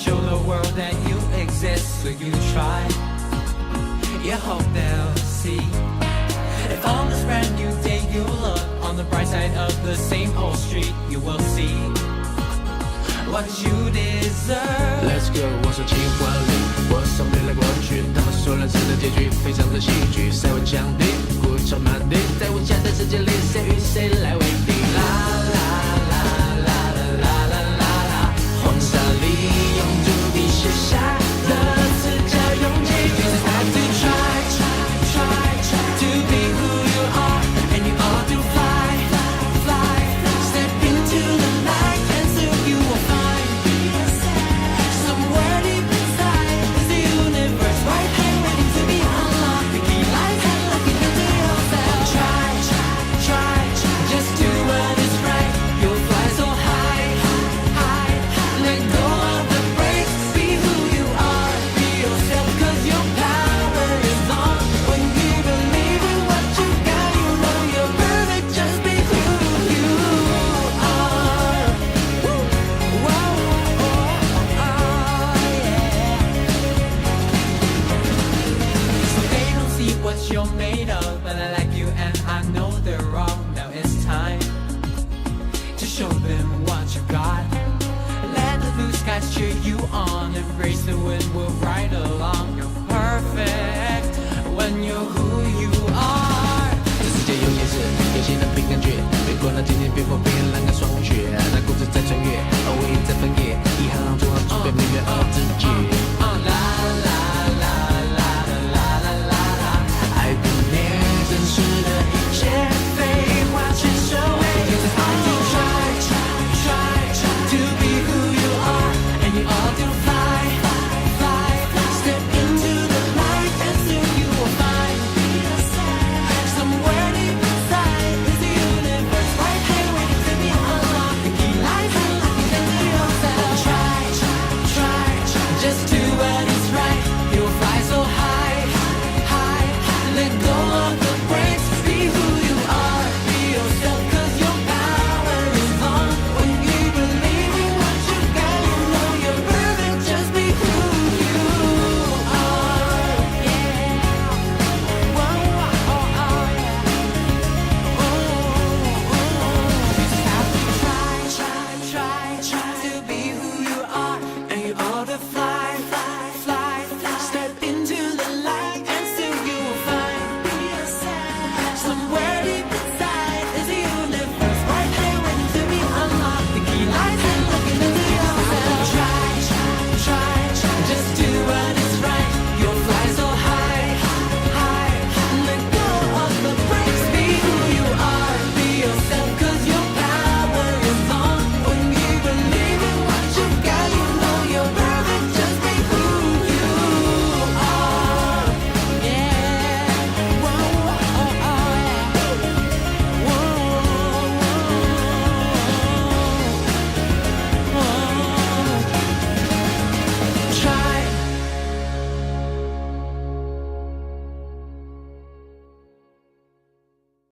show the world that you exist, so you try. You hope they'll see. If on this brand new day you look on the bright side of the same old street, you will see what you deserve. Let's go， 我说情话里，我送你来过去，他们说人生的结局非常的戏剧，谁会降低，故作满地，在无限的世界里，谁与谁来为敌？啦啦啦啦啦啦啦啦啦，黄沙里用朱笔写下的字叫勇气。You just have to try, try, try to be who you are, and you ought to fly, fly, step into the light, and soon you will find somewhere deep inside is the universe, right there waiting to be unlocked. The key lies and looking into yourself. Try, try, try, just do what is right. You'll fly so high, high, let go of the brakes. Be who you are, be yourself, 'cause your power is on. When you believe in what you got, you know you're perfect. Just be who you are. Whoa, yeah. So they don't see what you're made of, but I like you and I know they're wrong. Now it's time to show them what you got. Let the blue skies cheer you on. Embrace the wind, we'll ride along. You're perfect when you're who you are. 这世界有些事，有些人凭感觉，别管那今天别风别浪。